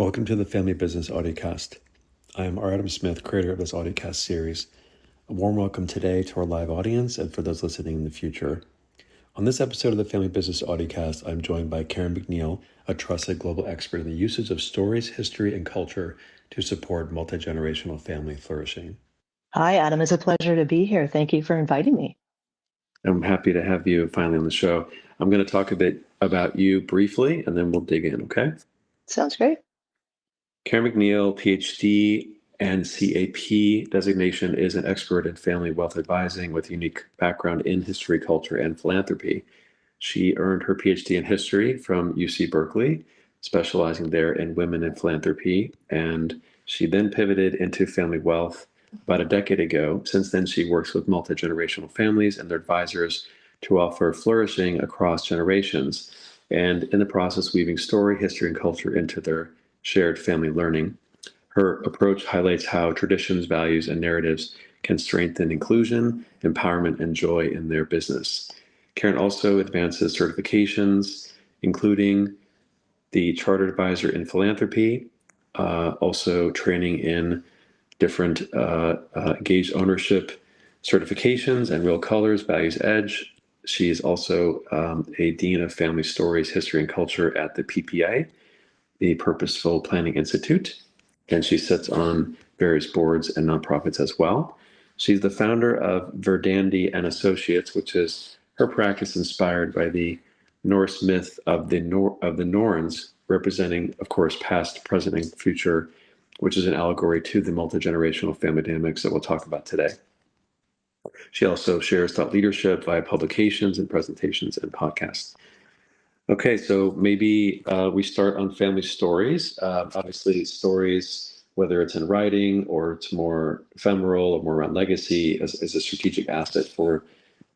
Welcome to the Family Business Audiocast. I am R. Adam Smith, creator of this audiocast series. A warm welcome today to our live audience and for those listening in the future. On this episode of the Family Business Audiocast, I'm joined by Karen McNeil, a trusted global expert in the usage of stories, history, and culture to support multi-generational family flourishing. Hi, Adam. It's a pleasure to be here. Thank you for inviting me. I'm happy to have you finally on the show. I'm going to talk a bit about you briefly, and then we'll dig in, okay? Sounds great. Karen McNeil, PhD and CAP designation, is an expert in family wealth advising with unique background in history, culture, and philanthropy. She earned her PhD in history from UC Berkeley, specializing there in women in philanthropy, and she then pivoted into family wealth about a decade ago. Since then, she works with multi-generational families and their advisors to offer flourishing across generations, and in the process, weaving story, history, and culture into their shared family learning. Her approach highlights how traditions, values, and narratives can strengthen inclusion, empowerment, and joy in their business. Karen also advances certifications, including the Chartered Advisor in Philanthropy, also training in different engaged ownership certifications and Real Colors, Values Edge. She is also a Dean of Family Stories, History, and Culture at the PPA, the Purposeful Planning Institute, and she sits on various boards and nonprofits as well. She's the founder of Verdandi and Associates, which is her practice inspired by the Norse myth of the Norns, representing, of course, past, present, and future, which is an allegory to the multi-generational family dynamics that we'll talk about today. She also shares thought leadership via publications and presentations and podcasts. Okay, so maybe we start on family stories. Obviously, stories, whether it's in writing or it's more ephemeral or more around legacy, is a strategic asset for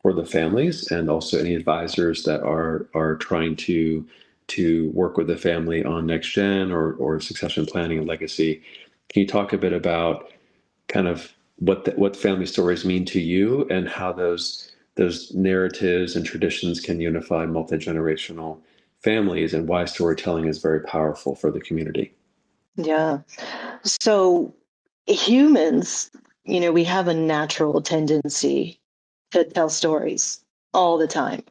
the families and also any advisors that are trying to work with the family on next gen or succession planning and legacy. Can you talk a bit about kind of what family stories mean to you and how those narratives and traditions can unify multi-generational families and why storytelling is very powerful for the community? Yeah. So humans, we have a natural tendency to tell stories all the time.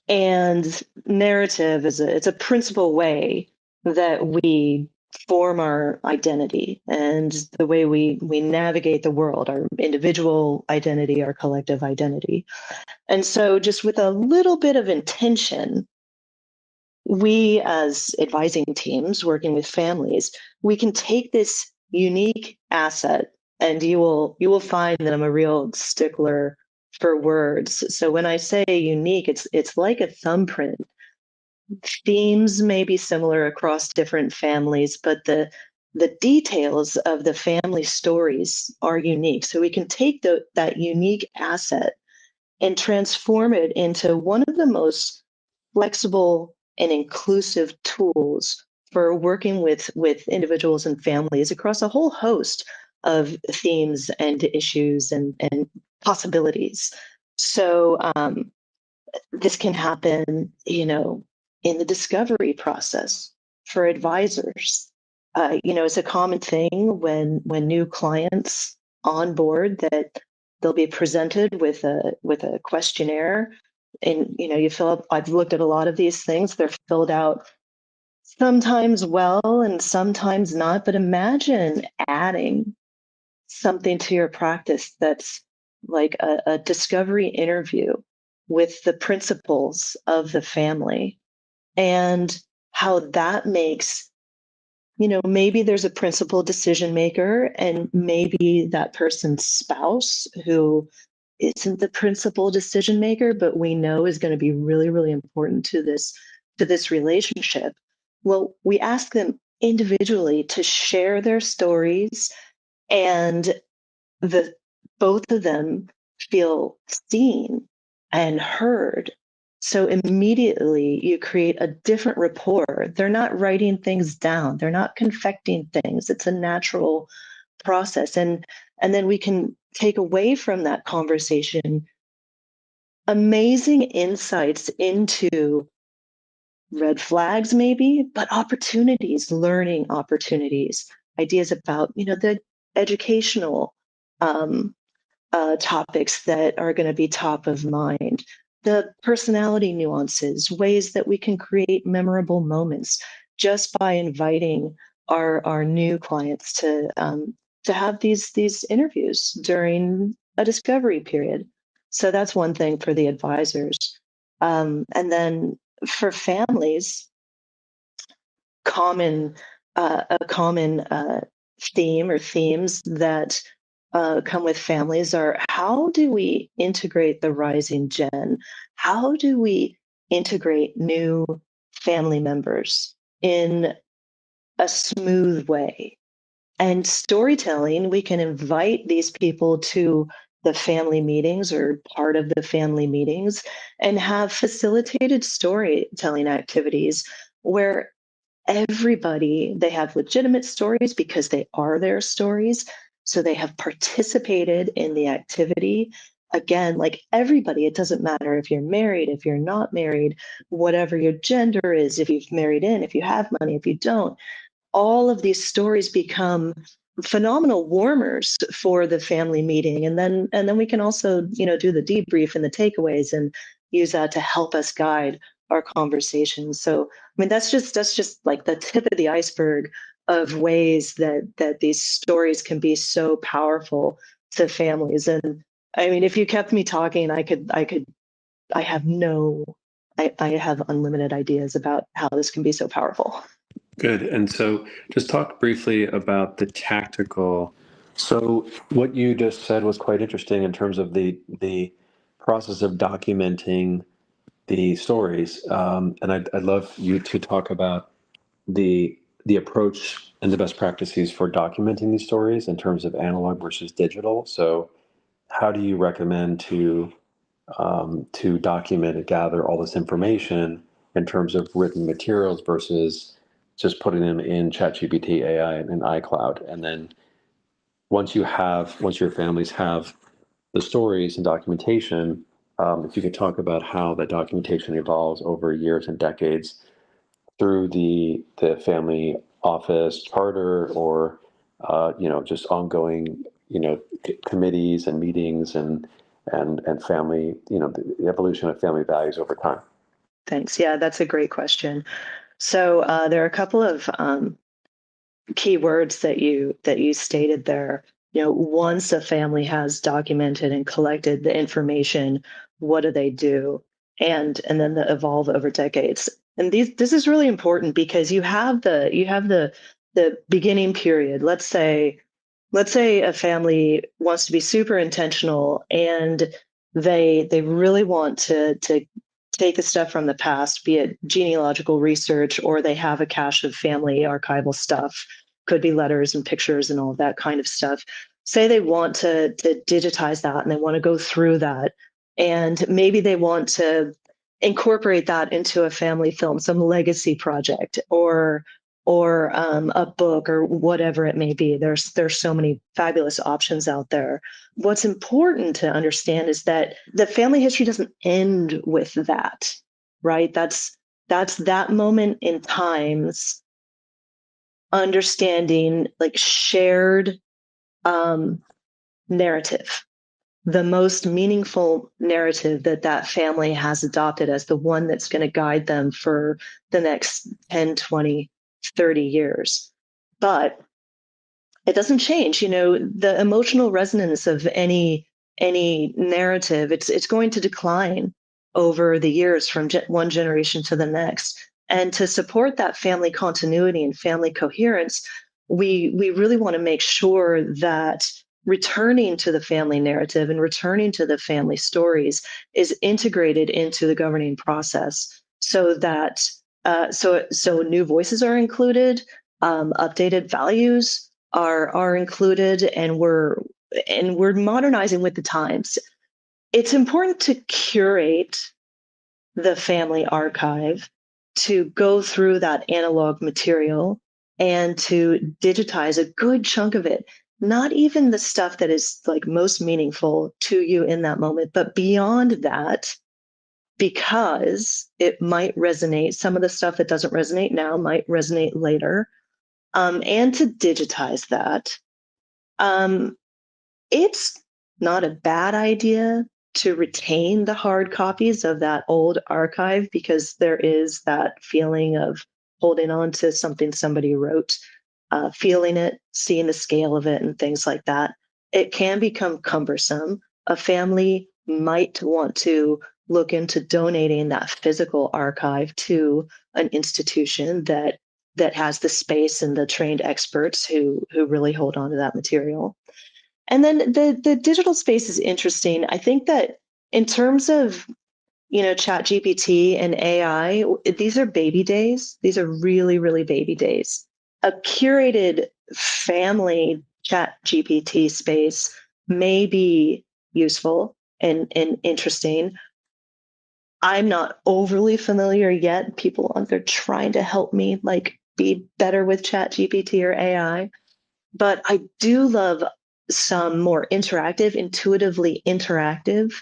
And narrative it's a principal way that we form our identity and the way we navigate the world, our individual identity, our collective identity. And so just with a little bit of intention, we as advising teams working with families, we can take this unique asset, and you will find that I'm a real stickler for words. So when I say unique, it's like a thumbprint. Themes may be similar across different families, but the details of the family stories are unique. So we can take that unique asset and transform it into one of the most flexible and inclusive tools for working with individuals and families across a whole host of themes and issues and possibilities. So this can happen, in the discovery process for advisors. It's a common thing when new clients on board that they'll be presented with a questionnaire, and you fill up. I've looked at a lot of these things. They're filled out sometimes well and sometimes not. But imagine adding something to your practice that's like a discovery interview with the principals of the family, and how that makes, maybe there's a principal decision maker and maybe that person's spouse who isn't the principal decision maker, but we know is going to be really, really important to this relationship. Well, we ask them individually to share their stories, and the both of them feel seen and heard. So immediately you create a different rapport. They're not writing things down. They're not confecting things. It's a natural process. And then we can take away from that conversation amazing insights into red flags maybe, but opportunities, learning opportunities, ideas about, the educational um, topics that are going to be top of mind, the personality nuances, ways that we can create memorable moments just by inviting our new clients to have these interviews during a discovery period. So that's one thing for the advisors. And then for families, common a common theme or themes that come with families are: how do we integrate the rising gen? How do we integrate new family members in a smooth way? And storytelling, we can invite these people to the family meetings or part of the family meetings and have facilitated storytelling activities where everybody, they have legitimate stories because they are their stories, so they have participated in the activity. Again, like everybody, it doesn't matter if you're married, if you're not married, whatever your gender is, if you've married in, if you have money, if you don't, all of these stories become phenomenal warmers for the family meeting. And then we can also, do the debrief and the takeaways and use that to help us guide our conversations. So I mean, that's just like the tip of the iceberg of ways that these stories can be so powerful to families. And I mean, if you kept me talking, I have no I have unlimited ideas about how this can be so powerful. Good. And so just talk briefly about the tactical. So what you just said was quite interesting in terms of the process of documenting the stories. And I'd love you to talk about the approach and the best practices for documenting these stories in terms of analog versus digital. So how do you recommend to document and gather all this information in terms of written materials versus just putting them in ChatGPT, AI, and iCloud? And then once your families have the stories and documentation, if you could talk about how that documentation evolves over years and decades through the family office charter or just ongoing committees and meetings and family the evolution of family values over time. Thanks. Yeah, that's a great question. So there are a couple of key words that you stated there. Once a family has documented and collected the information, what do they do? And then the evolve over decades. And this is really important because you have the beginning period. Let's say a family wants to be super intentional and they really want to take the stuff from the past, be it genealogical research or they have a cache of family archival stuff, could be letters and pictures and all of that kind of stuff. Say they want to digitize that and they want to go through that. And maybe they want to incorporate that into a family film, some legacy project or a book or whatever it may be. There's so many fabulous options out there. What's important to understand is that the family history doesn't end with that, right? That's that moment in time's understanding, like shared um, narrative, the most meaningful narrative that family has adopted as the one that's going to guide them for the next 10, 20, 30 years. But it doesn't change, the emotional resonance of any narrative, it's going to decline over the years from one generation to the next. And to support that family continuity and family coherence, we really want to make sure that returning to the family narrative and returning to the family stories is integrated into the governing process so that so new voices are included, updated values are included, and we're modernizing with the times. It's important to curate the family archive, to go through that analog material and to digitize a good chunk of it. Not even the stuff that is like most meaningful to you in that moment, but beyond that, because it might resonate. Some of the stuff that doesn't resonate now might resonate later. And to digitize that. It's not a bad idea to retain the hard copies of that old archive, because there is that feeling of holding on to something somebody wrote, feeling it, seeing the scale of it, and things like that. It can become cumbersome. A family might want to look into donating that physical archive to an institution that has the space and the trained experts who really hold on to that material. And then the digital space is interesting. I think that in terms of, chat GPT and AI, these are baby days. These are really, really baby days. A curated family chat GPT space may be useful and interesting. I'm not overly familiar yet. People out there trying to help me like be better with chat GPT or AI. But I do love some more interactive, intuitively interactive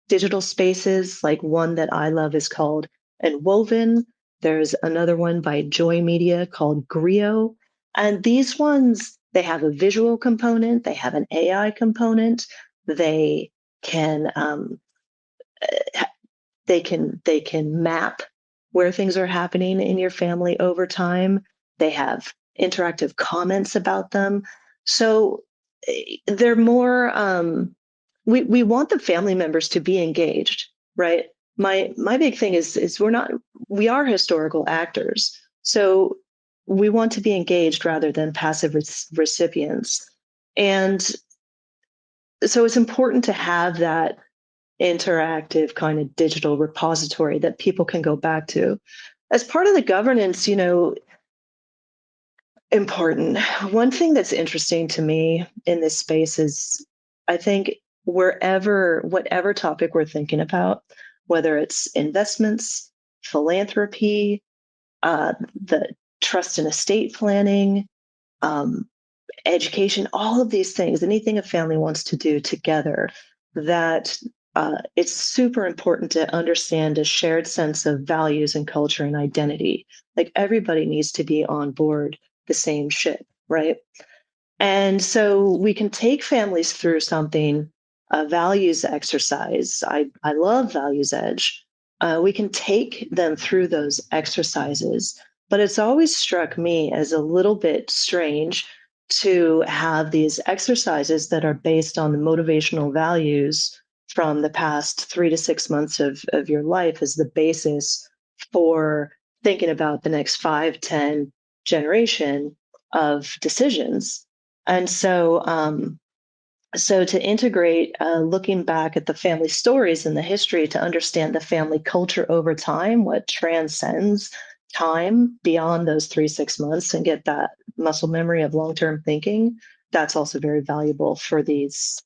digital spaces. Like one that I love is called Enwoven. There's another one by Joy Media called Grio. And these ones, they have a visual component, they have an AI component, they can they can map where things are happening in your family over time. They have interactive comments about them. So they're more we want the family members to be engaged, right? My big thing is we are historical actors. So we want to be engaged rather than passive recipients. And so it's important to have that interactive kind of digital repository that people can go back to. As part of the governance, important. One thing that's interesting to me in this space is I think whatever topic we're thinking about, whether it's investments, philanthropy, the trust and estate planning, um, education, all of these things, anything a family wants to do together, that it's super important to understand a shared sense of values and culture and identity. Like everybody needs to be on board the same ship, right? And so we can take families through something, a values exercise. I love Values Edge. We can take them through those exercises, but it's always struck me as a little bit strange to have these exercises that are based on the motivational values from the past 3 to 6 months of your life as the basis for thinking about the next 5, 10 generation of decisions. And so to integrate, looking back at the family stories and the history to understand the family culture over time, what transcends time beyond those 3, 6 months, and get that muscle memory of long-term thinking, that's also very valuable for these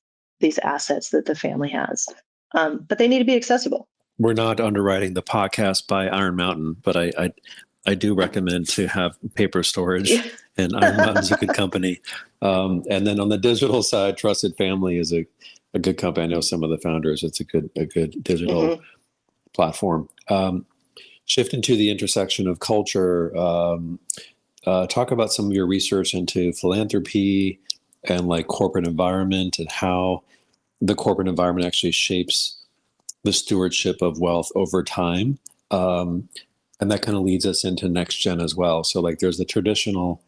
assets that the family has. But they need to be accessible. We're not underwriting the podcast by Iron Mountain, but I do recommend to have paper storage, and Iron Mountain's a good company. And then on the digital side, Trusted Family is a good company. I know some of the founders. It's a good digital platform. Shifting to the intersection of culture, talk about some of your research into philanthropy and like corporate environment, and how the corporate environment actually shapes the stewardship of wealth over time. And that kind of leads us into next gen as well. So like there's the traditional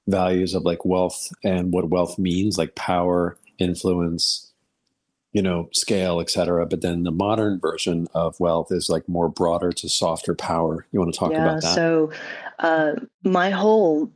values of like wealth and what wealth means, like power, influence, scale, et cetera. But then the modern version of wealth is like more broader, to softer power. You want to talk about that? So my whole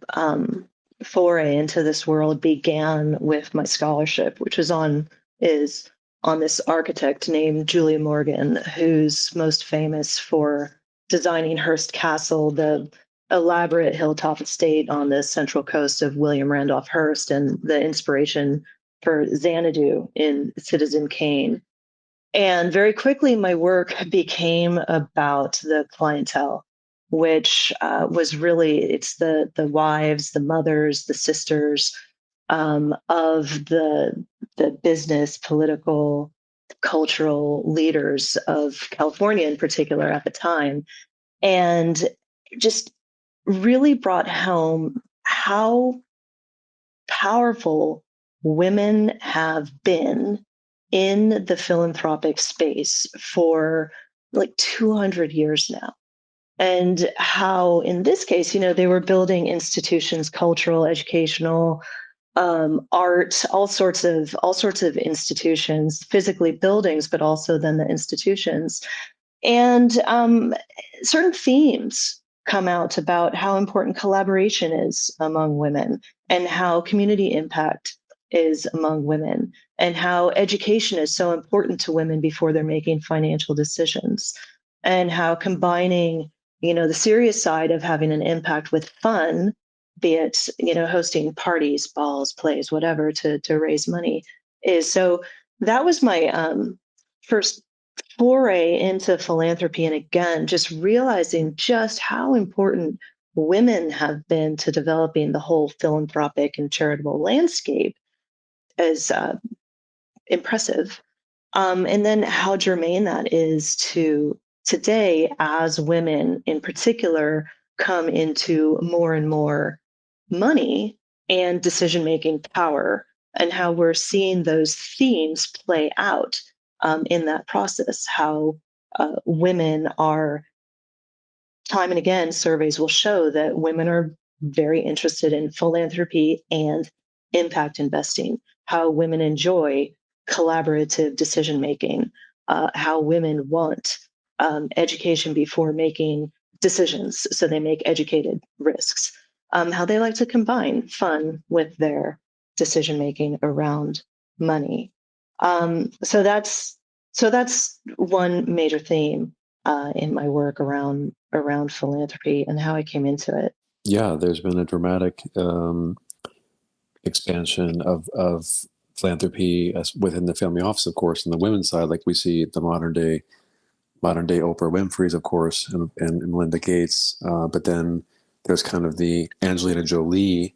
foray into this world began with my scholarship, which is on this architect named Julia Morgan, who's most famous for designing Hearst Castle, the elaborate hilltop estate on the central coast of William Randolph Hearst, and the inspiration for Xanadu in Citizen Kane. And very quickly, my work became about the clientele, which was really, it's the wives, the mothers, the sisters of the business, political, cultural leaders of California in particular at the time, and just really brought home how powerful women have been in the philanthropic space for like 200 years now. And how, in this case, they were building institutions, cultural, educational, art, all sorts of institutions, physically buildings, but also then the institutions. And certain themes come out about how important collaboration is among women, and how community impact is among women, and how education is so important to women before they're making financial decisions, and how combining, the serious side of having an impact with fun, be it, hosting parties, balls, plays, whatever, to raise money, is so. That was my first foray into philanthropy. And again, just realizing just how important women have been to developing the whole philanthropic and charitable landscape is impressive. And then how germane that is to today, as women in particular come into more and more money and decision making power, and how we're seeing those themes play out in that process. How women are, time and again, surveys will show that women are very interested in philanthropy and impact investing, how women enjoy collaborative decision making, how women want education before making decisions, so they make educated risks, how they like to combine fun with their decision making around money. So that's one major theme in my work around philanthropy and how I came into it. Yeah, there's been a dramatic expansion of philanthropy within the family office, of course, and the women's side, like we see the modern day Oprah Winfrey's, of course, and Melinda Gates. But then there's kind of the Angelina Jolie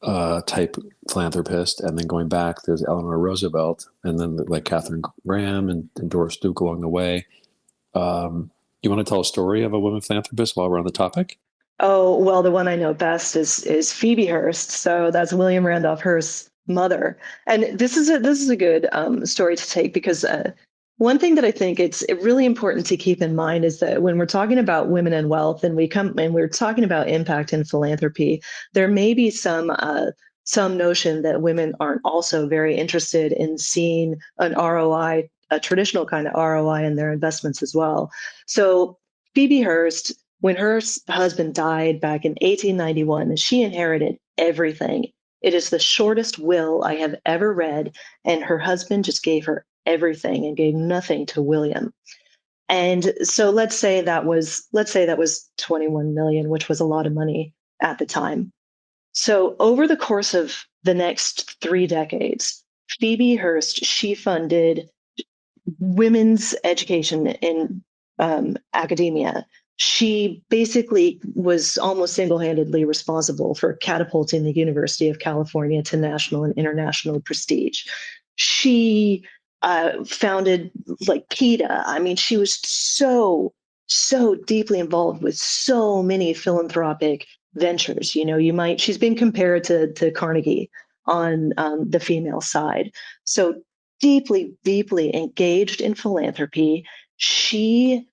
type philanthropist, and then going back, there's Eleanor Roosevelt, and then like Katharine Graham and Doris Duke along the way. You want to tell a story of a woman philanthropist while we're on the topic? Oh, well, the one I know best is Phoebe Hearst. So that's William Randolph Hearst's mother. And this is a good story to take, because one thing that I think it's really important to keep in mind is that when we're talking about women and wealth, and we're talking about impact and philanthropy, there may be some notion that women aren't also very interested in seeing an ROI, a traditional kind of ROI, in their investments as well. So Phoebe Hearst, when her husband died back in 1891, she inherited everything. It is the shortest will I have ever read, and her husband just gave her everything and gave nothing to William. And so let's say that was 21 million, which was a lot of money at the time. So over the course of the next 3 decades, Phoebe Hearst, she funded women's education in academia. She basically was almost single-handedly responsible for catapulting the University of California to national and international prestige. She founded like PETA. I mean, she was so deeply involved with so many philanthropic ventures. She's been compared to Carnegie on the female side. So deeply engaged in philanthropy. She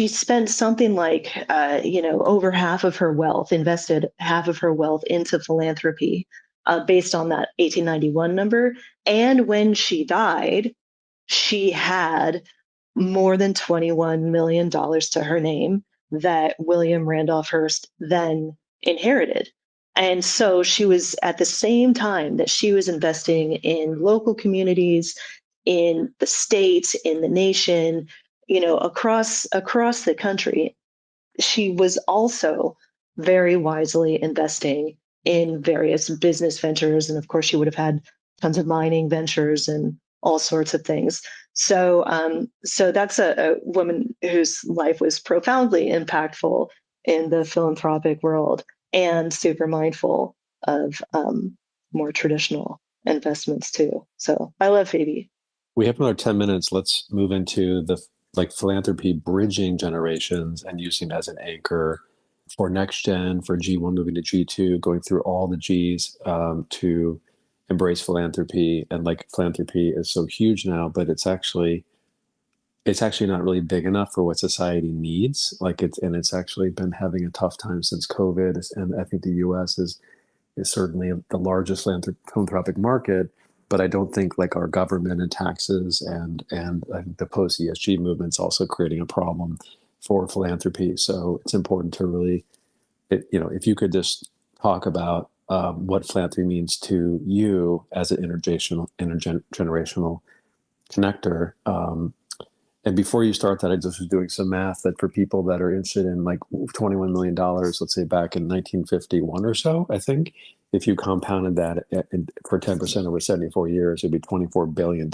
spent something like over half of her wealth, invested half of her wealth into philanthropy, based on that 1891 number. And when she died, she had more than $21 million to her name that William Randolph Hearst then inherited. And so she was, at the same time that she was investing in local communities, in the state, in the nation, across the country, she was also very wisely investing in various business ventures. And of course, she would have had tons of mining ventures and all sorts of things. So that's a woman whose life was profoundly impactful in the philanthropic world, and super mindful of more traditional investments too. So I love Phoebe. We have another 10 minutes. Let's move into the philanthropy bridging generations and using it as an anchor for next gen, for G1 moving to G2, going through all the Gs to embrace philanthropy. And philanthropy is so huge now, but it's actually not really big enough for what society needs. It's actually been having a tough time since COVID. And I think the US is certainly the largest philanthropic market, but I don't think our government and taxes and the post ESG movement's also creating a problem for philanthropy. So it's important to really, if you could just talk about what philanthropy means to you as an intergenerational connector. And before you start that, I just was doing some math that for people that are interested in $21 million, let's say back in 1951 or so, I think, if you compounded that for 10% over 74 years, it'd be $24 billion.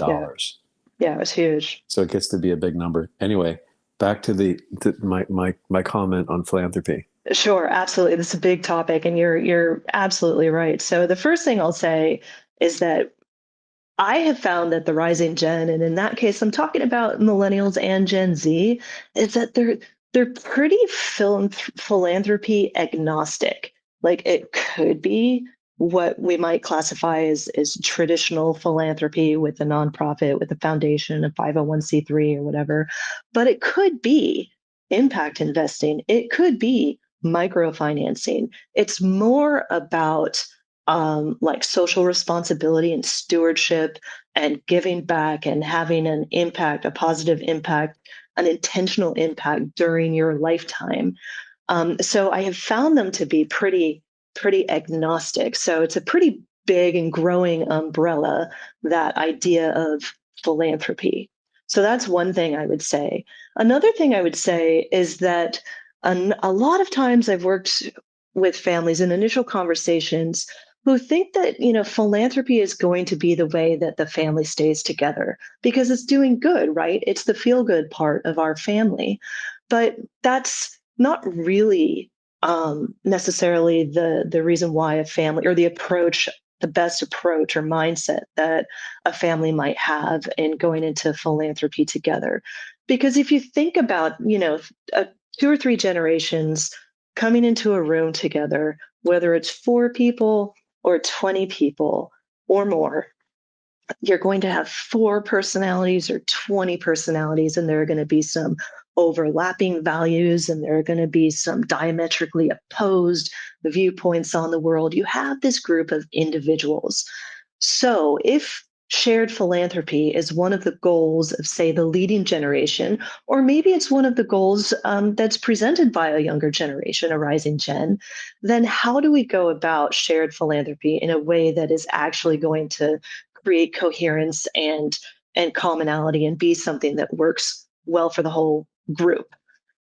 Yeah, it was huge. So it gets to be a big number. Anyway, back to my comment on philanthropy. Sure, absolutely. This is a big topic, and you're absolutely right. So the first thing I'll say is that I have found that the rising gen, and in that case, I'm talking about millennials and Gen Z, is that they're pretty philanthropy agnostic. Like it could be what we might classify as traditional philanthropy with a nonprofit, with a foundation, a 501(c)(3) or whatever, but it could be impact investing. It could be microfinancing. It's more about social responsibility and stewardship and giving back and having an impact, a positive impact, an intentional impact during your lifetime. So I have found them to be pretty agnostic. So it's a pretty big and growing umbrella, that idea of philanthropy. So that's one thing I would say. Another thing I would say is that a lot of times I've worked with families in initial conversations who think that philanthropy is going to be the way that the family stays together because it's doing good, right? It's the feel good part of our family, but that's not really necessarily the reason why a family, or the best approach or mindset that a family might have in going into philanthropy together. Because if you think about two or three generations coming into a room together, whether it's 4 people or 20 people or more, you're going to have 4 personalities or 20 personalities, and there are going to be some overlapping values, and there are going to be some diametrically opposed viewpoints on the world. You have this group of individuals. So if shared philanthropy is one of the goals of, say, the leading generation, or maybe it's one of the goals that's presented by a younger generation, a rising gen, then how do we go about shared philanthropy in a way that is actually going to create coherence and commonality and be something that works well for the whole group?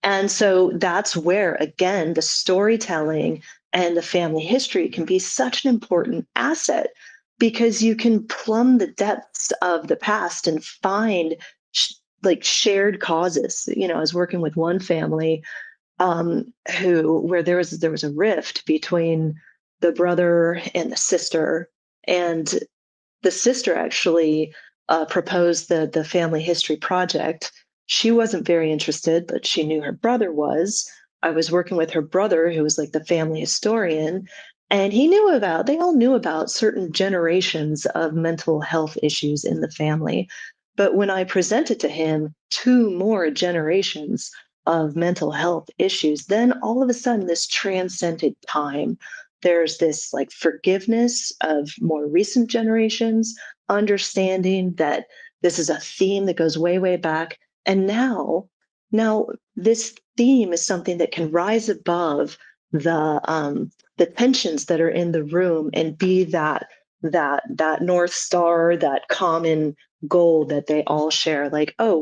And so that's where, again, the storytelling and the family history can be such an important asset, because you can plumb the depths of the past and find shared causes. I was working with one family where there was a rift between the brother and the sister, and the sister actually proposed the family history project. She wasn't very interested, but she knew her brother was. I was working with her brother, who was like the family historian, and they all knew about certain generations of mental health issues in the family. But when I presented to him 2 more generations of mental health issues, then all of a sudden this transcended time. There's this forgiveness of more recent generations, understanding that this is a theme that goes way, way back. And now this theme is something that can rise above the tensions that are in the room and be that North Star, that common goal that they all share.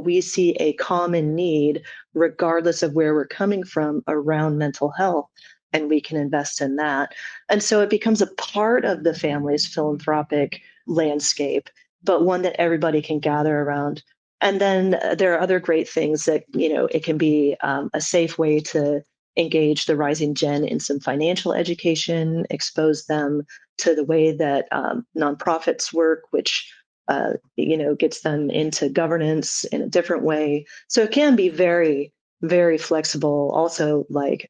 We see a common need regardless of where we're coming from around mental health, and we can invest in that. And so it becomes a part of the family's philanthropic landscape, but one that everybody can gather around. And then there are other great things that, it can be a safe way to engage the rising gen in some financial education, expose them to the way that nonprofits work, which gets them into governance in a different way. So it can be very, very flexible. Also, like,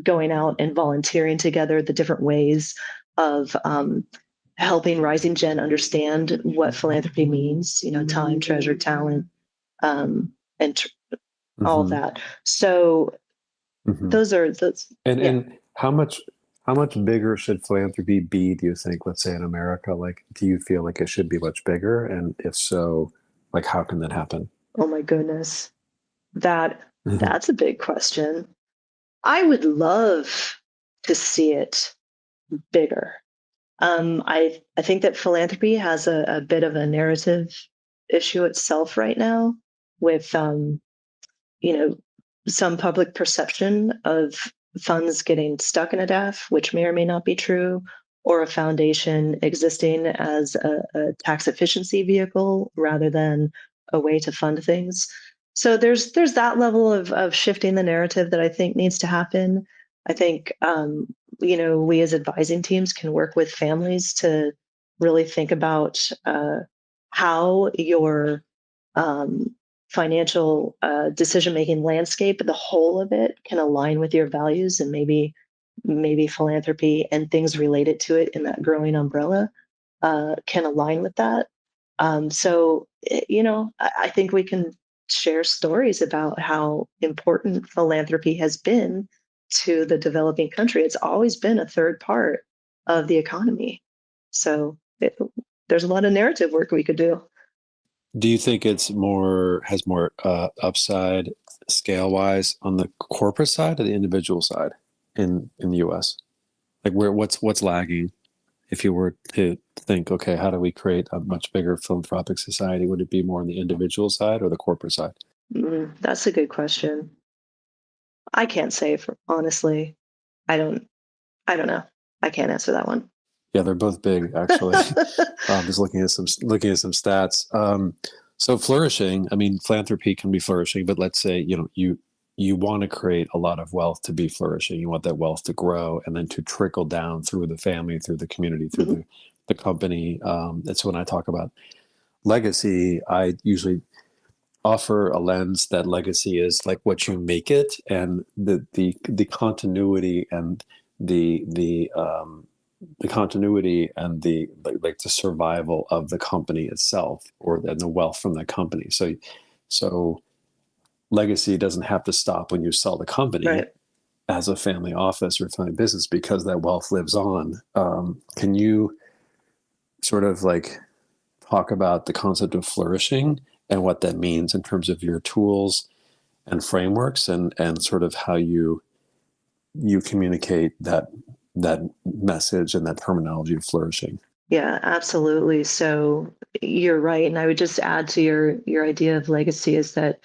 going out and volunteering together, the different ways of helping rising gen understand what philanthropy means, time, treasure, talent, and all of Hmm. that. So Hmm. those are those. And Yeah. how much bigger should philanthropy be, do you think, let's say in America? Like, do you feel like it should be much bigger? And if so, like, how can that happen? Oh my goodness. That Hmm. that's a big question. I would love to see it bigger. I think that philanthropy has a bit of a narrative issue itself right now with you know, some public perception of funds getting stuck in a DAF, which may or may not be true, or a foundation existing as a tax efficiency vehicle rather than a way to fund things. So there's that level of shifting the narrative that I think needs to happen. I think we as advising teams can work with families to really think about how your um, financial decision making landscape, the whole of it can align with your values, and maybe philanthropy and things related to it in that growing umbrella can align with that. I think we can share stories about how important philanthropy has been to the developing country. It's always been a third part of the economy. So there's a lot of narrative work we could do. Do you think has more upside scale wise on the corporate side or the individual side in the US? Like, what's lagging? If you were to think, okay, how do we create a much bigger philanthropic society? Would it be more on the individual side or the corporate side? That's a good question. I can't say for honestly. I don't. I don't know. I can't answer that one. Yeah, they're both big, actually. Just looking at some stats. So flourishing, I mean, philanthropy can be flourishing, but let's say you want to create a lot of wealth to be flourishing. You want that wealth to grow and then to trickle down through the family, through the community, through Mhm. the company. That's when I talk about legacy. I usually offer a lens that legacy is like what you make it, and the continuity and the continuity and the like the survival of the company itself, and the wealth from that company. So legacy doesn't have to stop when you sell the company Right. as a family office or family business, because that wealth lives on. Can you sort of like talk about the concept of flourishing and what that means in terms of your tools and frameworks, and sort of how you communicate that message and that terminology of flourishing? Yeah, absolutely. So you're right, and I would just add to your idea of legacy is that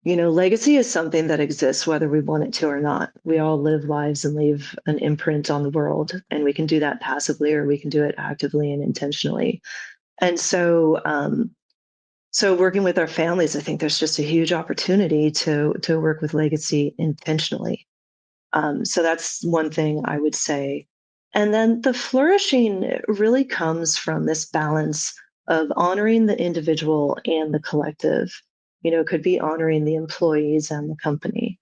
legacy is something that exists whether we want it to or not. We all live lives and leave an imprint on the world, and we can do that passively or we can do it actively and intentionally. And so working with our families, I think there's just a huge opportunity to work with legacy intentionally. So that's one thing I would say. And then the flourishing really comes from this balance of honoring the individual and the collective. It could be honoring the employees and the company.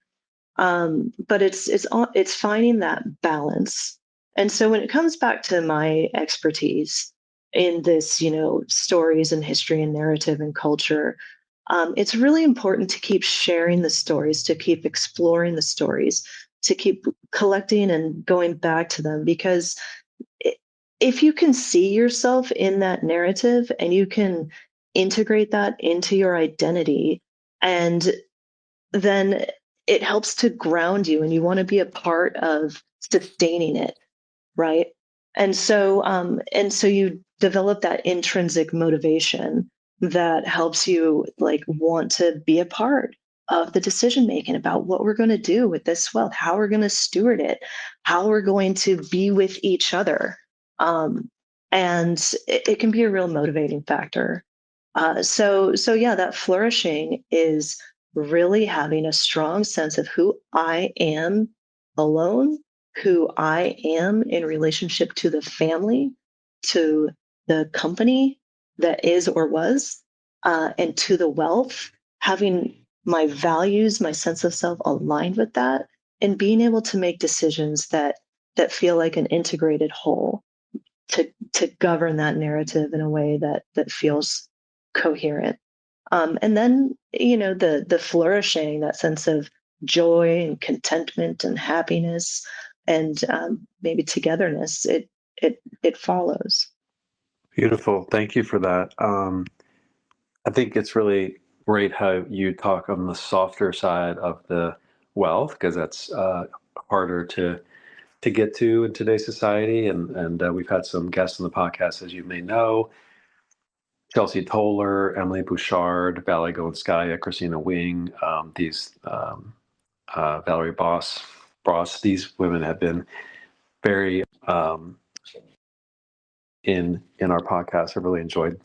But it's finding that balance. And so when it comes back to my expertise in this, stories and history and narrative and culture, it's really important to keep sharing the stories, to keep exploring the stories, to keep collecting and going back to them. Because i- if you can see yourself in that narrative and you can integrate that into your identity, and then it helps to ground you and you want to be a part of sustaining it, right? And so you develop that intrinsic motivation that helps you like want to be a part of the decision making about what we're going to do with this wealth, how we're going to steward it, how we're going to be with each other. Um, and it can be a real motivating factor. So yeah, that flourishing is really having a strong sense of who I am alone, who I am in relationship to the family, to the company that is or was, and to the wealth, having my values, my sense of self aligned with that, and being able to make decisions that feel like an integrated whole to govern that narrative in a way that feels coherent. And then, the flourishing, that sense of joy and contentment and happiness and maybe togetherness, it follows. Beautiful. Thank you for that. I think it's really great how you talk on the softer side of the wealth, because that's harder to get to in today's society. And we've had some guests on the podcast, as you may know: Chelsea Toller, Emily Bouchard, Valerie Golinskaya, Christina Wing, Valerie Bross. These women have been very in our podcast. I really enjoyed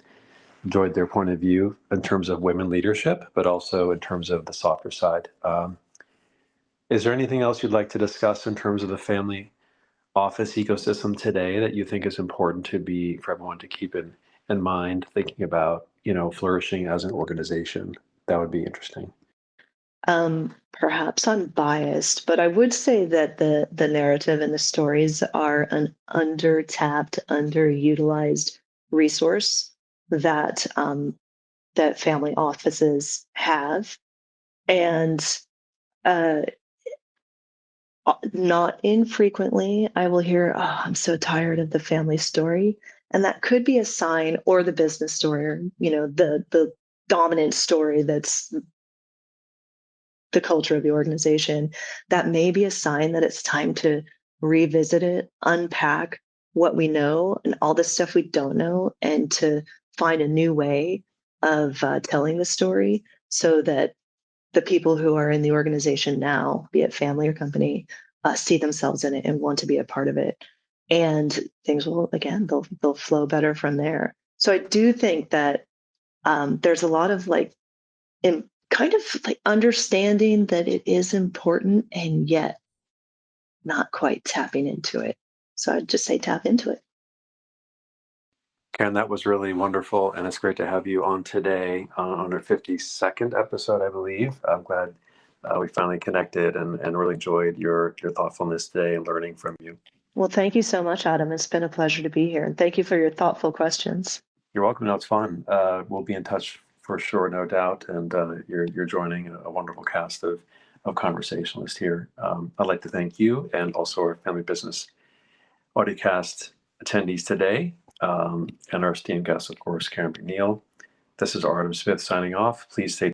their point of view in terms of women leadership, but also in terms of the softer side. Is there anything else you'd like to discuss in terms of the family office ecosystem today that you think is important for everyone to keep in mind, thinking about, flourishing as an organization? That would be interesting. Perhaps I'm biased, but I would say that the narrative and the stories are an under-tapped, underutilized resource that family offices have, and uh, not infrequently, I will hear, "Oh, I'm so tired of the family story," and that could be a sign, or the business story, or the dominant story that's the culture of the organization. That may be a sign that it's time to revisit it, unpack what we know and all the stuff we don't know, and to find a new way of telling the story so that the people who are in the organization now, be it family or company, see themselves in it and want to be a part of it. And things will, again, they'll flow better from there. So I do think that there's a lot of like kind of like understanding that it is important and yet not quite tapping into it. So I'd just say tap into it. Karen, that was really wonderful, and it's great to have you on today on our 52nd episode, I believe. I'm glad we finally connected, and really enjoyed your thoughtfulness today and learning from you. Well, thank you so much, Adam. It's been a pleasure to be here. And thank you for your thoughtful questions. You're welcome. No, it's fun. We'll be in touch for sure, no doubt. And you're joining a wonderful cast of conversationalists here. I'd like to thank you and also our Family Business Audiocast attendees today, and our esteemed guest, of course, Karen McNeil. This is Artem Smith signing off. Please stay